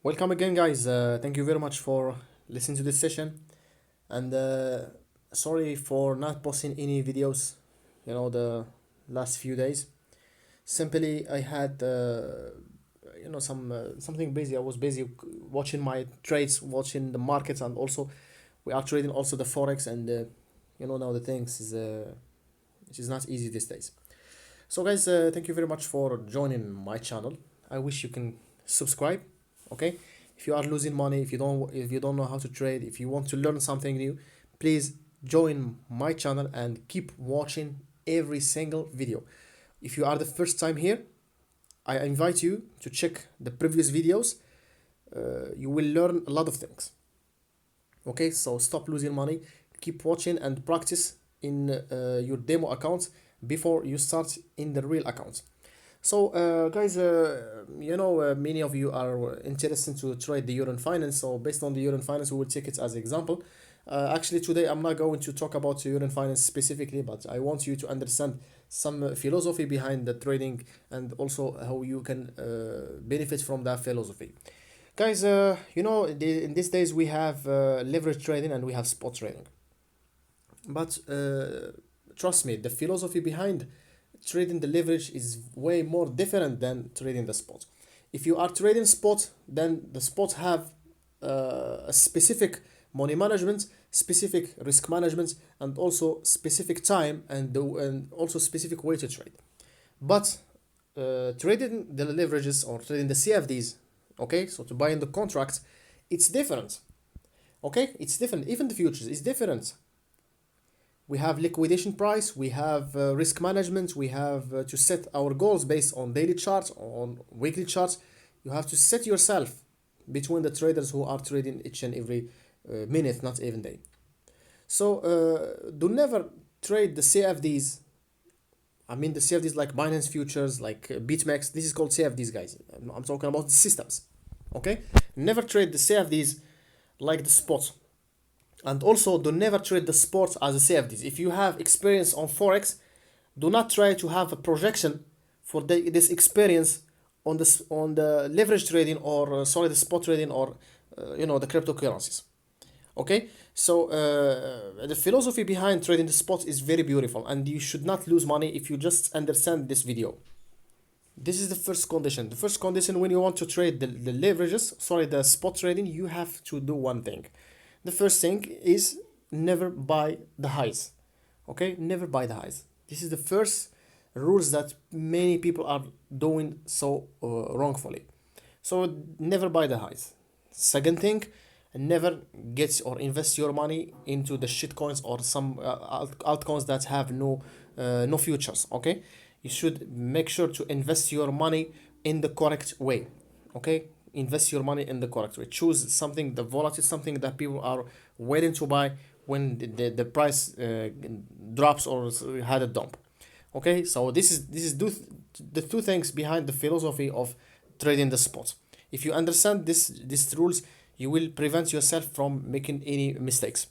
Welcome again, guys. Thank you very much for listening to this session. And sorry for not posting any videos, the last few days. Simply, I had, something busy. I was busy watching my trades, watching the markets, and also we are trading also the forex. And now the things is it is not easy these days. So, guys, thank you very much for joining my channel. I wish you can subscribe. Okay, if you are losing money, if you don't know how to trade, if you want to learn something new, please join my channel and keep watching every single video. If you are the first time here, I invite you to check the previous videos. You will learn a lot of things. Okay, so stop losing money, keep watching and practice in your demo accounts before you start in the real accounts. So, guys, many of you are interested to trade the yearn finance. So, based on the yearn finance, we will take it as example. Actually, today I'm not going to talk about yearn finance specifically, but I want you to understand some philosophy behind the trading and also how you can benefit from that philosophy. Guys, in these days we have leverage trading and we have spot trading. But trust me, the philosophy behind trading the leverage is way more different than trading the spot. If you are trading spot, then the spot have a specific money management, specific risk management, and also specific time and also specific way to trade. But trading the leverages or trading the CFDs, okay, so to buy in the contracts, it's different. Okay, it's different. Even the futures is different. We have liquidation price, we have risk management, we have to set our goals based on daily charts, on weekly charts. You have to set yourself between the traders who are trading each and every minute, not even day. So do never trade the CFDs. I mean the CFDs like Binance Futures, like BitMEX. This is called CFDs, guys. I'm talking about the systems. Okay, never trade the CFDs like the spot. And also, do never trade the spot as a CFDs. If you have experience on forex, do not try to have a projection for this experience on the leverage trading or the spot trading or the cryptocurrencies. Okay, so the philosophy behind trading the spot is very beautiful, and you should not lose money if you just understand this video. This is the first condition. The first condition when you want to trade the leverages, the spot trading, you have to do one thing. The first thing is never buy the highs. Okay, never buy the highs. This is the first rules that many people are doing so wrongfully. So never buy the highs. Second thing, never get or invest your money into the shit coins or some altcoins that have no futures. Okay, you should make sure to invest your money in the correct way. Okay, invest your money in the correct way. Choose something, the volatile, something that people are waiting to buy when the price drops or had a dump. Okay, so the two things behind the philosophy of trading the spot. If you understand these rules, you will prevent yourself from making any mistakes.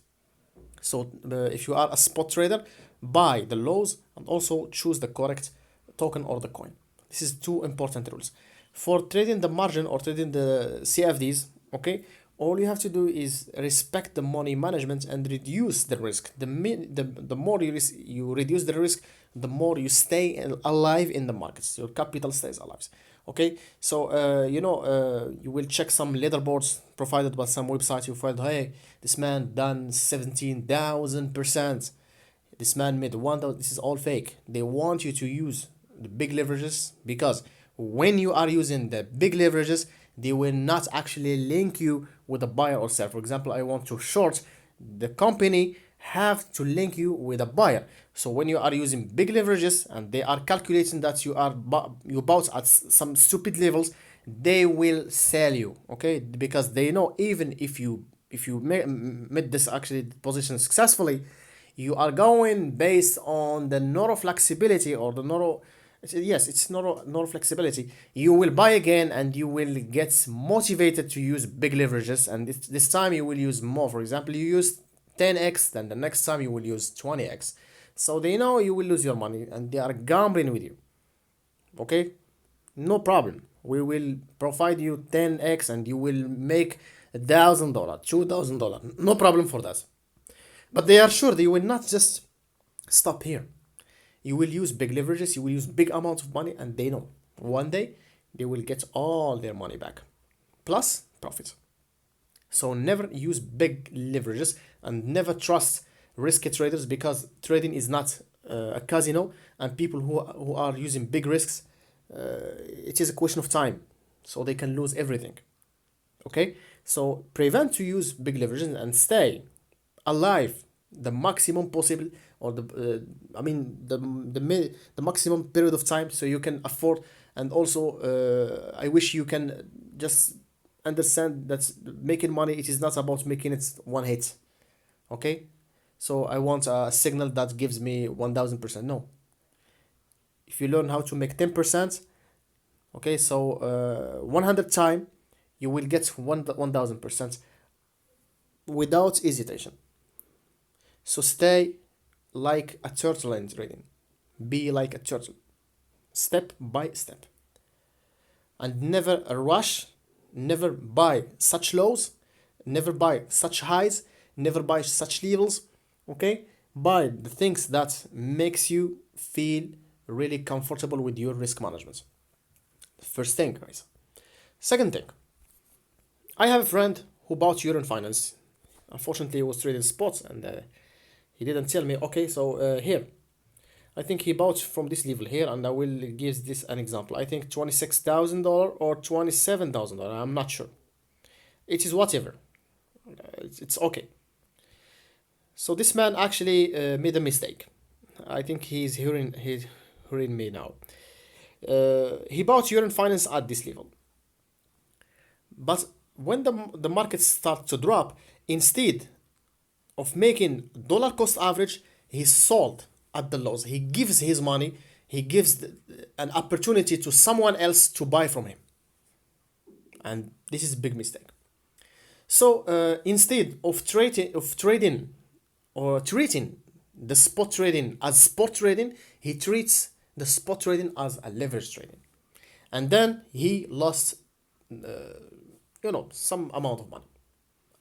So if you are a spot trader, buy the lows and also choose the correct token or the coin. This is two important rules. For trading the margin or trading the CFDs, okay, all you have to do is respect the money management and reduce the risk. The more you reduce the risk, the more you stay alive in the markets. Your capital stays alive. Okay, so you will check some leaderboards provided by some websites. You find, hey, this man done 17,000%. This man made 1,000. This is all fake. They want you to use the big leverages because when you are using the big leverages, they will not actually link you with a buyer or seller. For example, I want to short the company, have to link you with a buyer. So when you are using big leverages and they are calculating that you bought at some stupid levels, they will sell you. Okay, because they know even if you made this actually position successfully, you are going based on the neuro flexibility or the neuro. Yes, it's neuro flexibility. You will buy again and you will get motivated to use big leverages, and this time you will use more. For example, you use 10x, then the next time you will use 20x. So they know you will lose your money and they are gambling with you. Okay, no problem. We will provide you 10x and you will make $1,000, $2,000. No problem for that. But they are sure they will not just stop here. You will use big leverages, you will use big amounts of money, and they know one day they will get all their money back plus profit. So never use big leverages and never trust risky traders, because trading is not a casino, and people who are using big risks, it is a question of time, so they can lose everything. Okay, so prevent to use big leverages and stay alive the maximum possible, or the maximum period of time, so you can afford. And also I wish you can just understand that making money, it is not about making it one hit. Okay, so I want a signal that gives me 1000%. No, if you learn how to make 10%, okay, so 100 time you will get 1000% without hesitation. So stay like a turtle in trading. Be like a turtle, step by step, and never rush. Never buy such lows, never buy such highs, never buy such levels. Okay, buy the things that makes you feel really comfortable with your risk management. First thing, guys. Second thing, I have a friend who bought yearn finance. Unfortunately, he was trading spots, and he didn't tell me. Okay, so here, I think he bought from this level here, and I will give this an example. I think $26,000 or $27,000. I'm not sure. It is whatever. It's okay. So this man actually made a mistake. I think he's hearing me now. He bought yearn finance at this level, but when the market starts to drop, instead of making dollar cost average, he sold at the lows. He gives his money, he gives an opportunity to someone else to buy from him, and this is a big mistake. So instead of trading or treating the spot trading as spot trading, he treats the spot trading as a leverage trading, and then he lost some amount of money,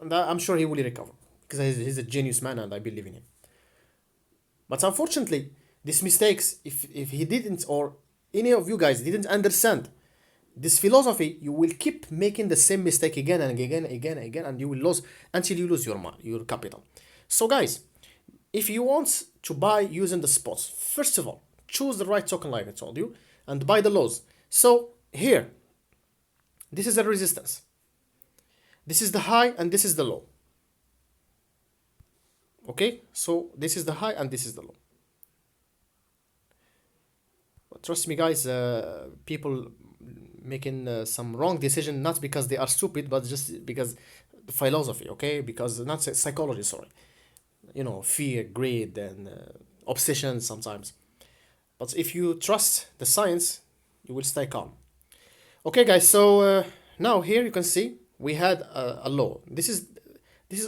and I'm sure he will recover, because he's a genius man and I believe in him. But unfortunately, these mistakes, if he didn't, or any of you guys didn't understand this philosophy, you will keep making the same mistake again and again, and you will lose until you lose your capital. So guys, if you want to buy using the spots, first of all, choose the right token like I told you, and buy the lows. So here, this is a resistance. This is the high and this is the low. Okay, so this is the high and this is the low. But trust me, guys, people making some wrong decision, not because they are stupid, but just because the philosophy. Okay, because not psychology. Sorry, fear, greed, and obsession sometimes. But if you trust the science, you will stay calm. Okay, guys. So now here you can see we had a low. This is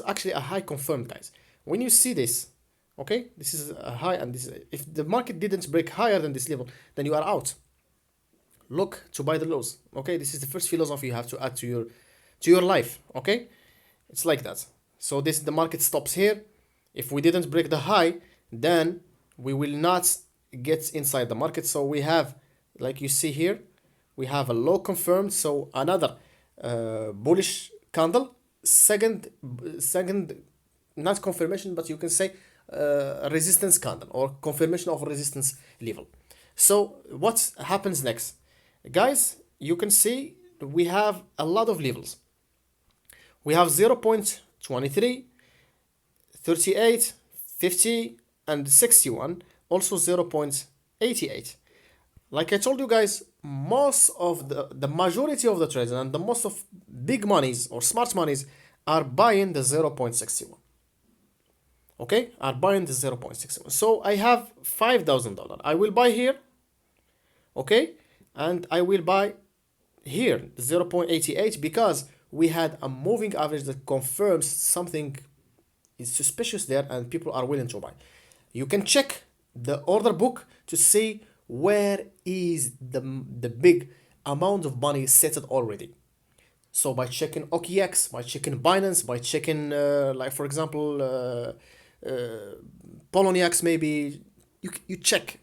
actually a high confirmed, guys. When you see this, okay, this is a high, and this is, if the market didn't break higher than this level, then you are out. Look to buy the lows. Okay, this is the first philosophy you have to add to your life. Okay, it's like that. So the market stops here. If we didn't break the high, then we will not get inside the market. So we have, like you see here, we have a low confirmed. So another bullish candle. Second, not confirmation, but you can say resistance candle, or confirmation of resistance level. So what happens next, guys? You can see we have a lot of levels. We have 0.23, 38, 50, and 61, also 0.88. Like I told you guys, most of the majority of the traders and the most of big monies or smart monies are buying the 0.61. Okay, are buying the 0.61. So I have $5,000. I will buy here. Okay, and I will buy here the 0.88, because we had a moving average that confirms something is suspicious there, and people are willing to buy. You can check the order book to see where is the big amount of money settled already. So by checking OKX, by checking Binance, by checking like for example Poloniex maybe, you check.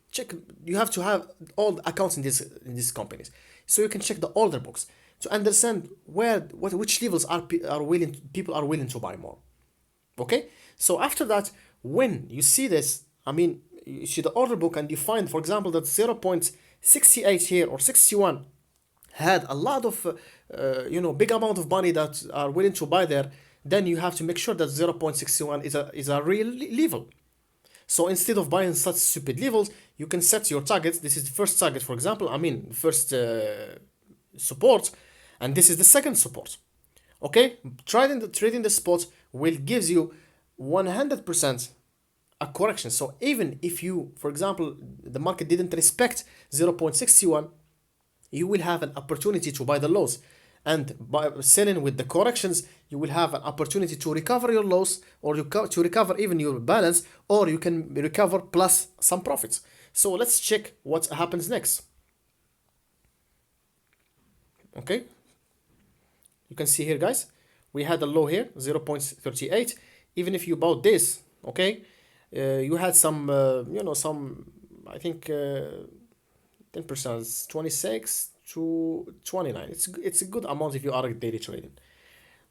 You have to have all the accounts in these companies, so you can check the order books to understand which levels are willing, people are willing to buy more. Okay, so after that, when you see this, I mean, you see the order book and you find, for example, that 0.68 here or 61 had a lot of big amount of money that are willing to buy there, then you have to make sure that 0.61 is a real level. So instead of buying such stupid levels, you can set your targets. This is the first target, for example, I mean first support, and this is the second support. Okay, trading the spot will gives you 100% a correction. So even if you, for example, the market didn't respect 0.61, you will have an opportunity to buy the lows, and by selling with the corrections, you will have an opportunity to recover your loss, or to recover even your balance, or you can recover plus some profits. So let's check what happens next. Okay, you can see here, guys, we had a low here, 0.38. Even if you bought this, okay, you had some some, I think 10%, 26 to 29. It's a good amount if you are daily trading.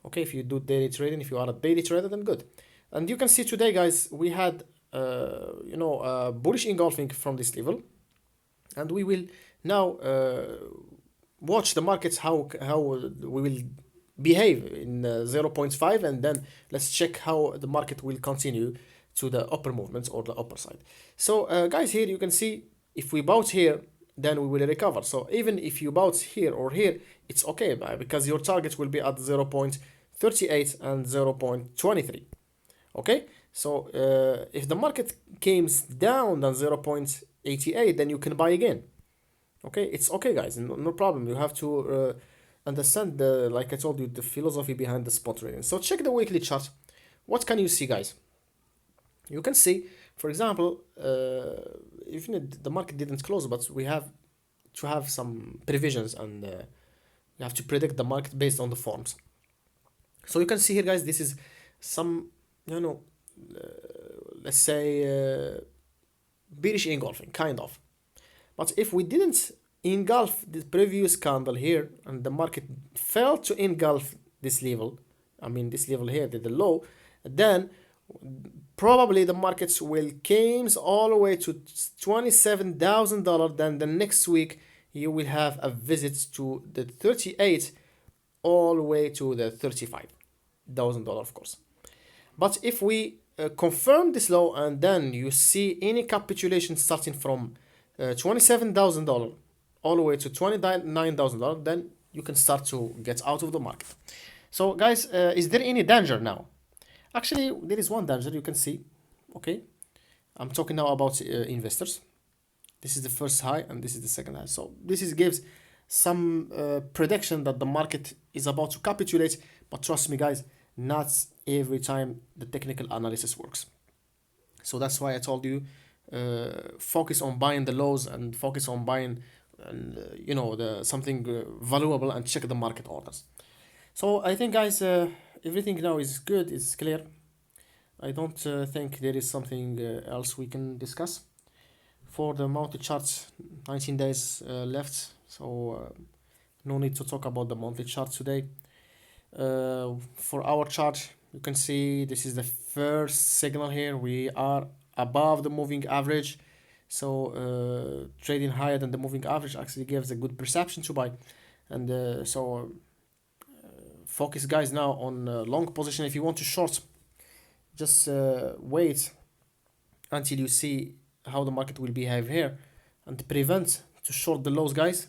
Okay, if you do daily trading, if you are a daily trader, then good. And you can see today, guys, we had bullish engulfing from this level, and we will now watch the markets how we will behave in 0.5, and then let's check how the market will continue to the upper movements or the upper side. So guys, here you can see if we bounce here, then we will recover. So even if you bounce here or here, it's okay, because your target will be at 0.38 and 0.23. Okay, so if the market comes down than 0.88, then you can buy again. Okay, it's okay, guys, no problem. You have to understand like I told you, the philosophy behind the spot trading. So check the weekly chart. What can you see, guys? You can see, for example, even the market didn't close, but we have to have some previsions, and you have to predict the market based on the forms. So you can see here, guys, this is some, let's say bearish engulfing, kind of. But if we didn't engulf the previous candle here, and the market failed to engulf this level, I mean this level here, the low, then probably the markets will came all the way to $27,000. Then the next week you will have a visit to the 38, all the way to the $35,000, of course. But if we confirm this low, and then you see any capitulation starting from $27,000 all the way to $29,000, then you can start to get out of the market. So guys, is there any danger now? Actually, there is one danger, you can see. Okay, I'm talking now about investors. This is the first high, and this is the second high. So this gives some prediction that the market is about to capitulate. But trust me, guys, not every time the technical analysis works. So that's why I told you, focus on buying the lows, and focus on buying something valuable, and check the market orders. So I think, guys, everything now is good, is clear. I don't think there is something else we can discuss. For the monthly charts, 19 days left, so no need to talk about the monthly chart today. For our chart, you can see this is the first signal here. We are above the moving average, so trading higher than the moving average actually gives a good perception to buy. And so focus, guys, now on long position. If you want to short, just wait until you see how the market will behave here, and prevent to short the lows, guys.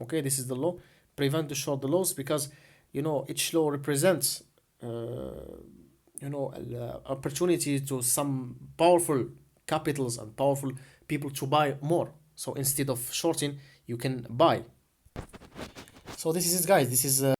Okay, this is the low. Prevent to short the lows, because each low represents an opportunity to some powerful capitals and powerful people to buy more. So instead of shorting, you can buy. So this is it, guys. This is